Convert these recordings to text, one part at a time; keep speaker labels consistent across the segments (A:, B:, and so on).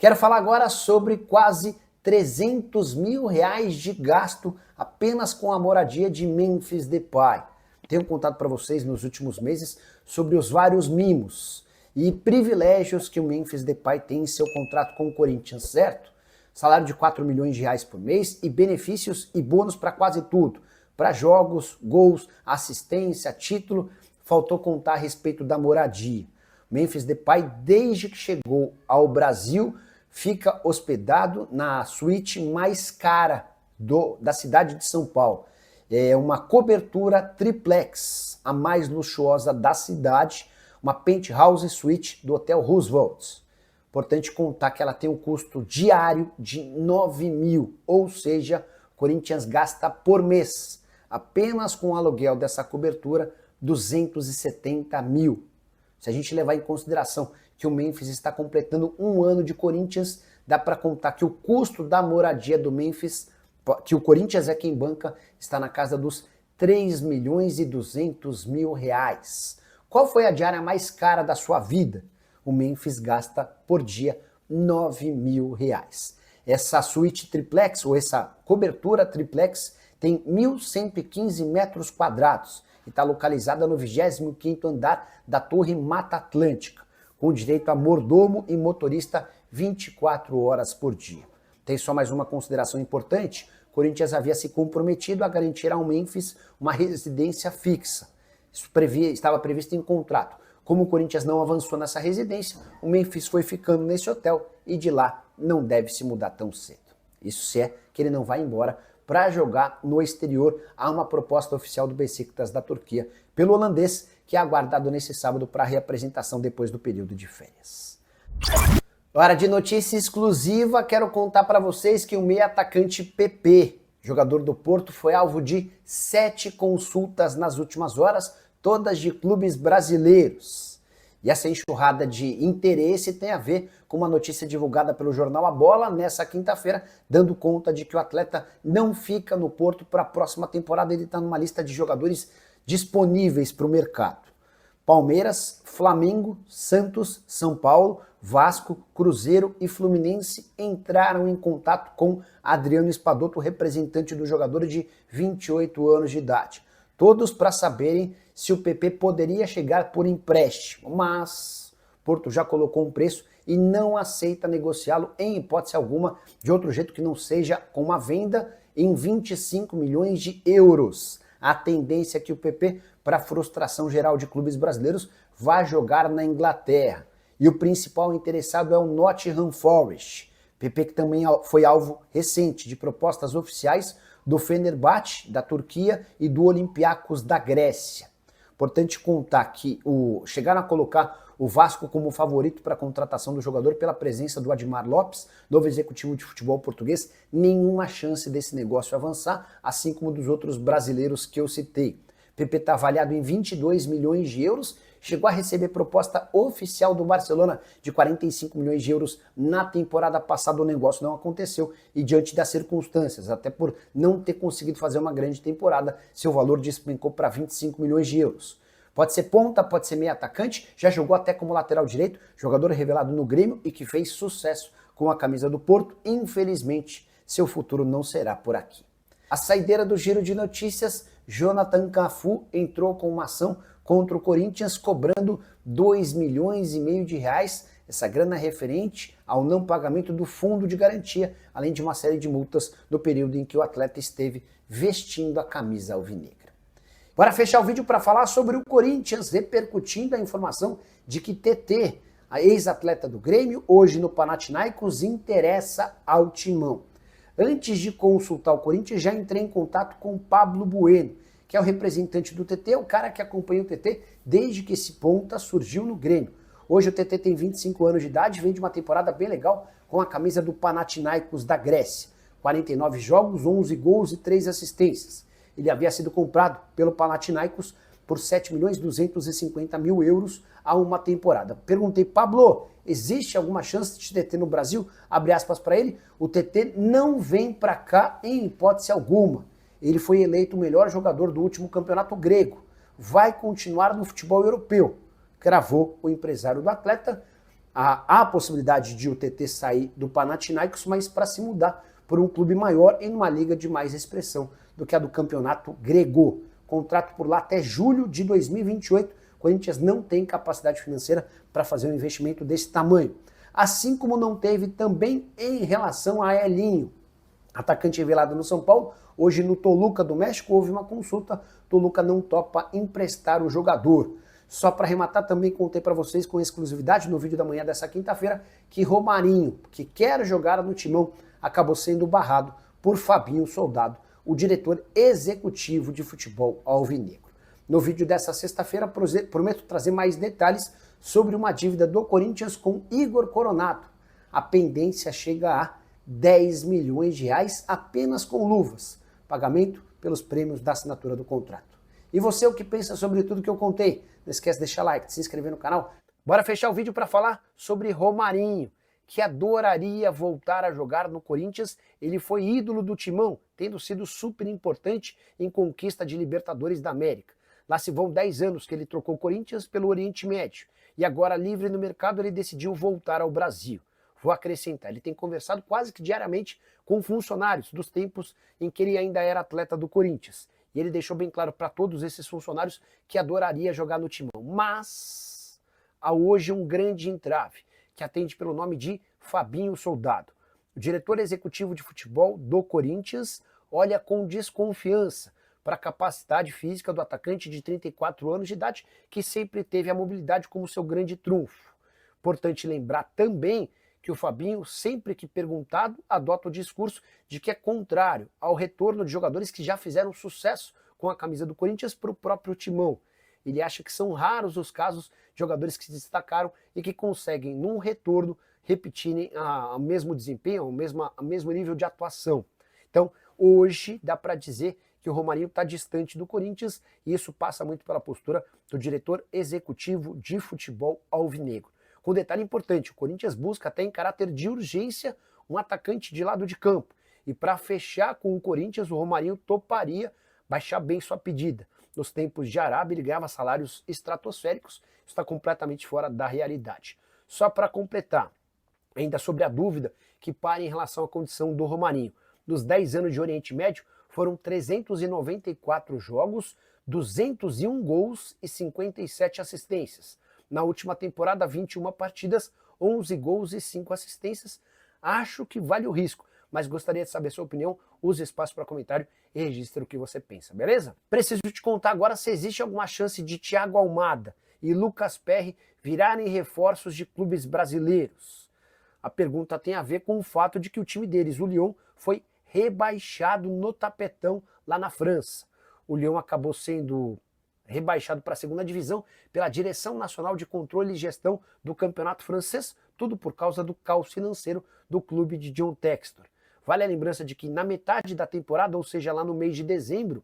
A: Quero falar agora sobre quase 300 mil reais de gasto apenas com a moradia de Memphis Depay. Tenho contado para vocês nos últimos meses sobre os vários mimos e privilégios que o Memphis Depay tem em seu contrato com o Corinthians, certo? Salário de 4 milhões de reais por mês e benefícios e bônus para quase tudo. Para jogos, gols, assistência, título, faltou contar a respeito da moradia. Memphis Depay, desde que chegou ao Brasil, fica hospedado na suíte mais cara da cidade de São Paulo. É uma cobertura triplex, a mais luxuosa da cidade, uma penthouse suite do Hotel Roosevelt. Importante contar que ela tem um custo diário de 9 mil, ou seja, o Corinthians gasta por mês, apenas com o aluguel dessa cobertura, 270 mil. Se a gente levar em consideração que o Memphis está completando um ano de Corinthians, dá para contar que o custo da moradia do Memphis, que o Corinthians é quem banca, está na casa dos 3 milhões e 200 mil reais. Qual foi a diária mais cara da sua vida? O Memphis gasta por dia 9 mil reais. Essa suíte triplex, ou essa cobertura triplex, tem 1.115 metros quadrados e está localizada no 25º andar da Torre Mata Atlântica, com direito a mordomo e motorista 24 horas por dia. Tem só mais uma consideração importante: o Corinthians havia se comprometido a garantir ao Memphis uma residência fixa. Isso estava previsto em contrato. Como o Corinthians não avançou nessa residência, o Memphis foi ficando nesse hotel e de lá não deve se mudar tão cedo. Isso se é que ele não vai embora para jogar no exterior. Há uma proposta oficial do Beşiktaş da Turquia pelo holandês, que é aguardado nesse sábado para a reapresentação depois do período de férias. Hora de notícia exclusiva, quero contar para vocês que o meia atacante PP, jogador do Porto, foi alvo de 7 consultas nas últimas horas, todas de clubes brasileiros. E essa enxurrada de interesse tem a ver com uma notícia divulgada pelo jornal A Bola nessa quinta-feira, dando conta de que o atleta não fica no Porto para a próxima temporada. Ele está numa lista de jogadores disponíveis para o mercado. Palmeiras, Flamengo, Santos, São Paulo, Vasco, Cruzeiro e Fluminense entraram em contato com Adriano Espadoto, representante do jogador de 28 anos de idade. Todos para saberem se o PP poderia chegar por empréstimo, mas Porto já colocou um preço e não aceita negociá-lo em hipótese alguma de outro jeito que não seja com uma venda em 25 milhões de euros. A tendência é que o PP, para frustração geral de clubes brasileiros, vá jogar na Inglaterra. E o principal interessado é o Nottingham Forest. PP que também foi alvo recente de propostas oficiais do Fenerbahçe, da Turquia, e do Olympiacos, da Grécia. Importante contar que chegaram a colocar o Vasco como favorito para a contratação do jogador pela presença do Admar Lopes, novo executivo de futebol português. Nenhuma chance desse negócio avançar, assim como dos outros brasileiros que eu citei. PP está avaliado em 22 milhões de euros, chegou a receber proposta oficial do Barcelona de 45 milhões de euros na temporada passada. O negócio não aconteceu e, diante das circunstâncias, até por não ter conseguido fazer uma grande temporada, seu valor despencou para 25 milhões de euros. Pode ser ponta, pode ser meio atacante, já jogou até como lateral direito, jogador revelado no Grêmio e que fez sucesso com a camisa do Porto. Infelizmente, seu futuro não será por aqui. A saideira do Giro de Notícias, Jonathan Cafu entrou com uma ação contra o Corinthians, cobrando 2 milhões e meio de reais, essa grana referente ao não pagamento do fundo de garantia, além de uma série de multas no período em que o atleta esteve vestindo a camisa alvinegra. Bora fechar o vídeo para falar sobre o Corinthians, repercutindo a informação de que TT, a ex-atleta do Grêmio, hoje no Panathinaikos, interessa ao Timão. Antes de consultar o Corinthians, já entrei em contato com o Pablo Bueno, que é o representante do TT, o cara que acompanha o TT desde que esse ponta surgiu no Grêmio. Hoje o TT tem 25 anos de idade, vem de uma temporada bem legal com a camisa do Panathinaikos da Grécia. 49 jogos, 11 gols e 3 assistências. Ele havia sido comprado pelo Panathinaikos por 7 milhões e 250 mil euros a uma temporada. Perguntei, Pablo, existe alguma chance de TT no Brasil? Abre aspas para ele, o TT não vem para cá em hipótese alguma. Ele foi eleito o melhor jogador do último campeonato grego. Vai continuar no futebol europeu, cravou o empresário do atleta. Há a possibilidade de o TT sair do Panathinaikos, mas para se mudar por um clube maior em uma liga de mais expressão do que a do campeonato grego. Contrato por lá até julho de 2028. O Corinthians não tem capacidade financeira para fazer um investimento desse tamanho. Assim como não teve também em relação a Elinho, atacante revelado no São Paulo. Hoje no Toluca do México houve uma consulta, Toluca não topa emprestar o jogador. Só para arrematar, também contei para vocês com exclusividade no vídeo da manhã dessa quinta-feira que Romarinho, que quer jogar no Timão, acabou sendo barrado por Fabinho Soldado, o diretor executivo de futebol alvinegro. No vídeo dessa sexta-feira, prometo trazer mais detalhes sobre uma dívida do Corinthians com Igor Coronato. A pendência chega a 10 milhões de reais apenas com luvas, pagamento pelos prêmios da assinatura do contrato. E você, o que pensa sobre tudo que eu contei? Não esquece de deixar like, de se inscrever no canal. Bora fechar o vídeo para falar sobre Romarinho, que adoraria voltar a jogar no Corinthians. Ele foi ídolo do Timão, tendo sido super importante em conquista de Libertadores da América. Lá se vão 10 anos que ele trocou o Corinthians pelo Oriente Médio. E agora, livre no mercado, ele decidiu voltar ao Brasil. Vou acrescentar, ele tem conversado quase que diariamente com funcionários dos tempos em que ele ainda era atleta do Corinthians. E ele deixou bem claro para todos esses funcionários que adoraria jogar no Timão. Mas há hoje um grande entrave, que atende pelo nome de Fabinho Soldado. O diretor executivo de futebol do Corinthians olha com desconfiança para a capacidade física do atacante de 34 anos de idade, que sempre teve a mobilidade como seu grande trunfo. Importante lembrar também que o Fabinho, sempre que perguntado, adota o discurso de que é contrário ao retorno de jogadores que já fizeram sucesso com a camisa do Corinthians para o próprio Timão. Ele acha que são raros os casos de jogadores que se destacaram e que conseguem, num retorno, repetirem o mesmo desempenho, o mesmo nível de atuação. Então, hoje, dá para dizer que o Romarinho está distante do Corinthians e isso passa muito pela postura do diretor executivo de futebol alvinegro. Com detalhe importante, o Corinthians busca até em caráter de urgência um atacante de lado de campo. E para fechar com o Corinthians, o Romarinho toparia baixar bem sua pedida. Nos tempos de Arábia, ele ganhava salários estratosféricos, isso está completamente fora da realidade. Só para completar, ainda sobre a dúvida que para em relação à condição do Romarinho. Nos 10 anos de Oriente Médio, foram 394 jogos, 201 gols e 57 assistências. Na última temporada, 21 partidas, 11 gols e 5 assistências. Acho que vale o risco, mas gostaria de saber sua opinião. Use espaço para comentário e registre o que você pensa, beleza? Preciso te contar agora se existe alguma chance de Thiago Almada e Lucas Perry virarem reforços de clubes brasileiros. A pergunta tem a ver com o fato de que o time deles, o Lyon, foi rebaixado no tapetão lá na França. O Lyon acabou sendo rebaixado para a segunda divisão pela Direção Nacional de Controle e Gestão do Campeonato Francês, tudo por causa do caos financeiro do clube de John Textor. Vale a lembrança de que na metade da temporada, ou seja, lá no mês de dezembro,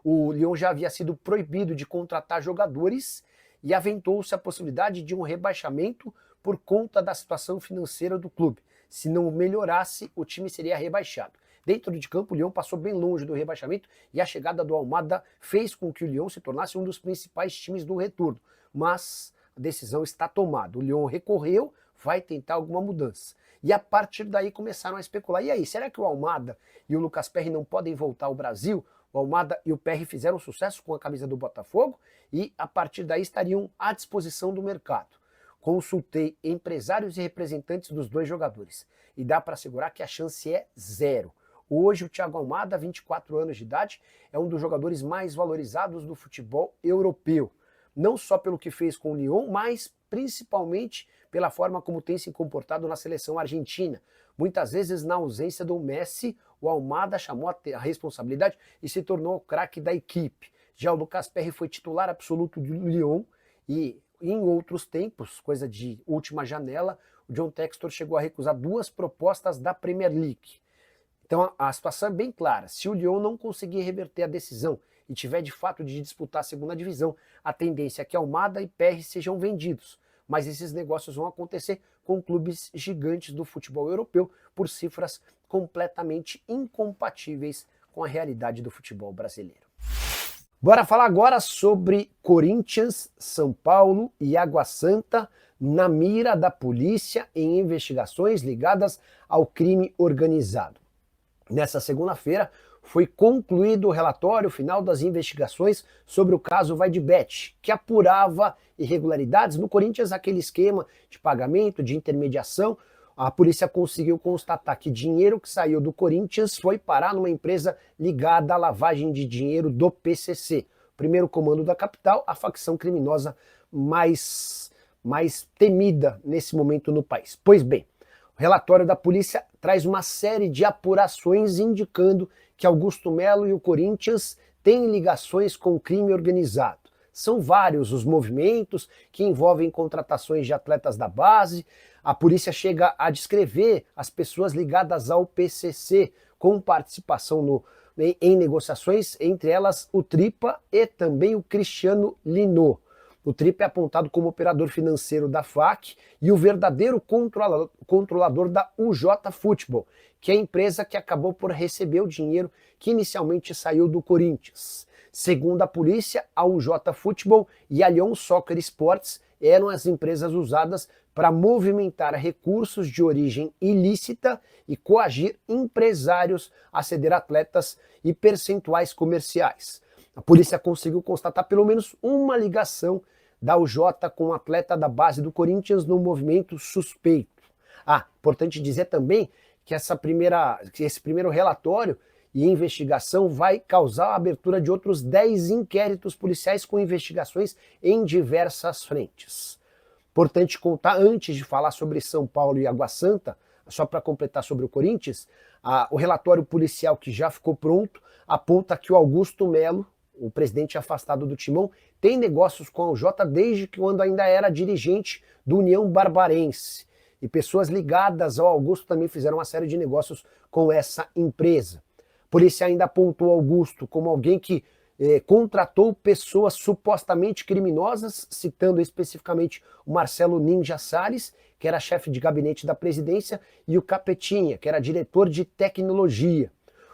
A: o Lyon já havia sido proibido de contratar jogadores e aventou-se a possibilidade de um rebaixamento por conta da situação financeira do clube. Se não melhorasse, o time seria rebaixado. Dentro de campo, o Lyon passou bem longe do rebaixamento e a chegada do Almada fez com que o Lyon se tornasse um dos principais times do retorno. Mas a decisão está tomada. O Lyon recorreu, vai tentar alguma mudança. E a partir daí começaram a especular. E aí, será que o Almada e o Lucas Perry não podem voltar ao Brasil? O Almada e o Perry fizeram sucesso com a camisa do Botafogo e a partir daí estariam à disposição do mercado. Consultei empresários e representantes dos dois jogadores e dá para assegurar que a chance é zero. Hoje o Thiago Almada, 24 anos de idade, é um dos jogadores mais valorizados do futebol europeu. Não só pelo que fez com o Lyon, mas principalmente pela forma como tem se comportado na seleção argentina. Muitas vezes, na ausência do Messi, o Almada chamou a responsabilidade e se tornou o craque da equipe. Já o Lucas Perry foi titular absoluto do Lyon e em outros tempos, coisa de última janela, o John Textor chegou a recusar 2 propostas da Premier League. Então a situação é bem clara. Se o Lyon não conseguir reverter a decisão e tiver de fato de disputar a segunda divisão, a tendência é que Almada e Perry sejam vendidos. Mas esses negócios vão acontecer com clubes gigantes do futebol europeu por cifras completamente incompatíveis com a realidade do futebol brasileiro. Bora falar agora sobre Corinthians, São Paulo e Água Santa na mira da polícia em investigações ligadas ao crime organizado. Nessa segunda-feira, foi concluído o relatório final das investigações sobre o caso VaideBet, que apurava irregularidades no Corinthians, aquele esquema de pagamento, de intermediação. A polícia conseguiu constatar que dinheiro que saiu do Corinthians foi parar numa empresa ligada à lavagem de dinheiro do PCC, primeiro comando da capital, a facção criminosa mais temida nesse momento no país. Pois bem, o relatório da polícia traz uma série de apurações indicando que Augusto Melo e o Corinthians têm ligações com o crime organizado. São vários os movimentos que envolvem contratações de atletas da base. A polícia chega a descrever as pessoas ligadas ao PCC com participação em negociações, entre elas o Tripa e também o Cristiano Linot. O Tripa é apontado como operador financeiro da FAC e o verdadeiro controlador da UJ Futebol, que é a empresa que acabou por receber o dinheiro que inicialmente saiu do Corinthians. Segundo a polícia, a UJ Futebol e a Lyon Soccer Sports eram as empresas usadas para movimentar recursos de origem ilícita e coagir empresários a ceder atletas e percentuais comerciais. A polícia conseguiu constatar pelo menos uma ligação da UJ com um atleta da base do Corinthians no movimento suspeito. Importante dizer também que esse primeiro relatório e investigação vai causar a abertura de outros 10 inquéritos policiais com investigações em diversas frentes. Importante contar, antes de falar sobre São Paulo e Água Santa, só para completar sobre o Corinthians, o relatório policial que já ficou pronto aponta que o Augusto Melo, o presidente afastado do Timão, tem negócios com a UJ desde que quando ainda era dirigente do União Barbarense. E pessoas ligadas ao Augusto também fizeram uma série de negócios com essa empresa. A polícia ainda apontou Augusto como alguém que contratou pessoas supostamente criminosas, citando especificamente o Marcelo Ninja Salles, que era chefe de gabinete da presidência, e o Capetinha, que era diretor de tecnologia.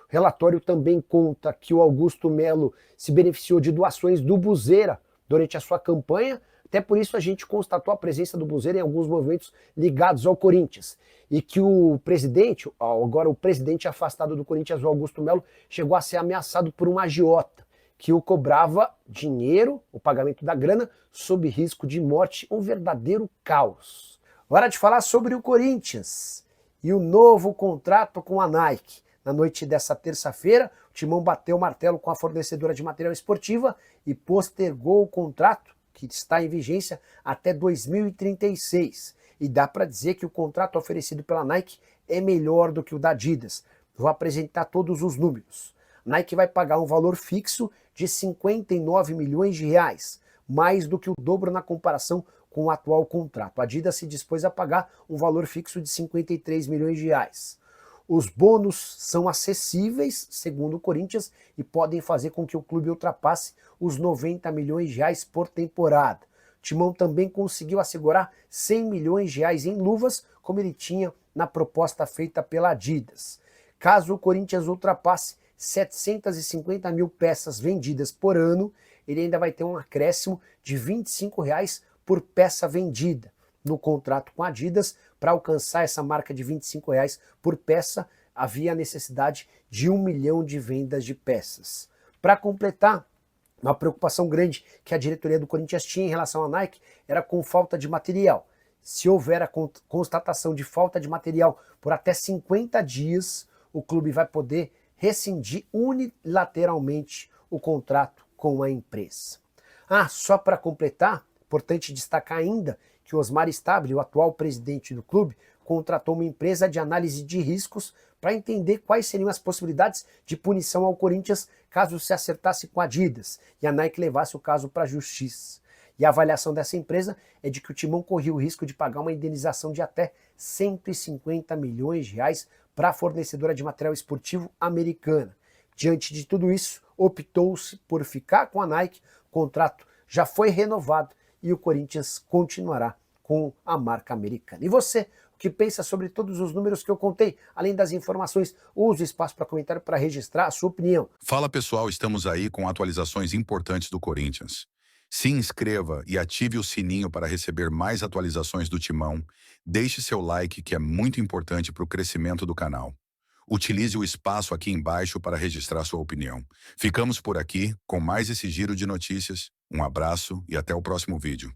A: O relatório também conta que o Augusto Melo se beneficiou de doações do Buzeira durante a sua campanha, até por isso a gente constatou a presença do Buzeira em alguns movimentos ligados ao Corinthians. E que o presidente, agora o presidente afastado do Corinthians, o Augusto Melo, chegou a ser ameaçado por um agiota, que o cobrava dinheiro, o pagamento da grana, sob risco de morte, um verdadeiro caos. Hora de falar sobre o Corinthians e o novo contrato com a Nike. Na noite dessa terça-feira, o Timão bateu o martelo com a fornecedora de material esportiva e postergou o contrato, que está em vigência até 2036. E dá para dizer que o contrato oferecido pela Nike é melhor do que o da Adidas. Vou apresentar todos os números. A Nike vai pagar um valor fixo de 59 milhões de reais, mais do que o dobro na comparação com o atual contrato. A Adidas se dispôs a pagar um valor fixo de 53 milhões de reais. Os bônus são acessíveis, segundo o Corinthians, e podem fazer com que o clube ultrapasse os 90 milhões de reais por temporada. O Timão também conseguiu assegurar 100 milhões de reais em luvas, como ele tinha na proposta feita pela Adidas. Caso o Corinthians ultrapasse 750 mil peças vendidas por ano, ele ainda vai ter um acréscimo de R$ 25 por peça vendida. No contrato com a Adidas, para alcançar essa marca de R$ 25 por peça, havia a necessidade de 1 milhão de vendas de peças. Para completar, uma preocupação grande que a diretoria do Corinthians tinha em relação à Nike era com falta de material. Se houver a constatação de falta de material por até 50 dias, o clube vai poder rescindir unilateralmente o contrato com a empresa. Só para completar, importante destacar ainda que o Osmar Stabile, o atual presidente do clube, contratou uma empresa de análise de riscos para entender quais seriam as possibilidades de punição ao Corinthians caso se acertasse com a Adidas e a Nike levasse o caso para a justiça. E a avaliação dessa empresa é de que o Timão corria o risco de pagar uma indenização de até 150 milhões de reais para a fornecedora de material esportivo americana. Diante de tudo isso, optou-se por ficar com a Nike, o contrato já foi renovado e o Corinthians continuará com a marca americana. E você, o que pensa sobre todos os números que eu contei? Além das informações, use o espaço para comentário para registrar a sua opinião.
B: Fala pessoal, estamos aí com atualizações importantes do Corinthians. Se inscreva e ative o sininho para receber mais atualizações do Timão. Deixe seu like, que é muito importante para o crescimento do canal. Utilize o espaço aqui embaixo para registrar sua opinião. Ficamos por aqui com mais esse giro de notícias. Um abraço e até o próximo vídeo.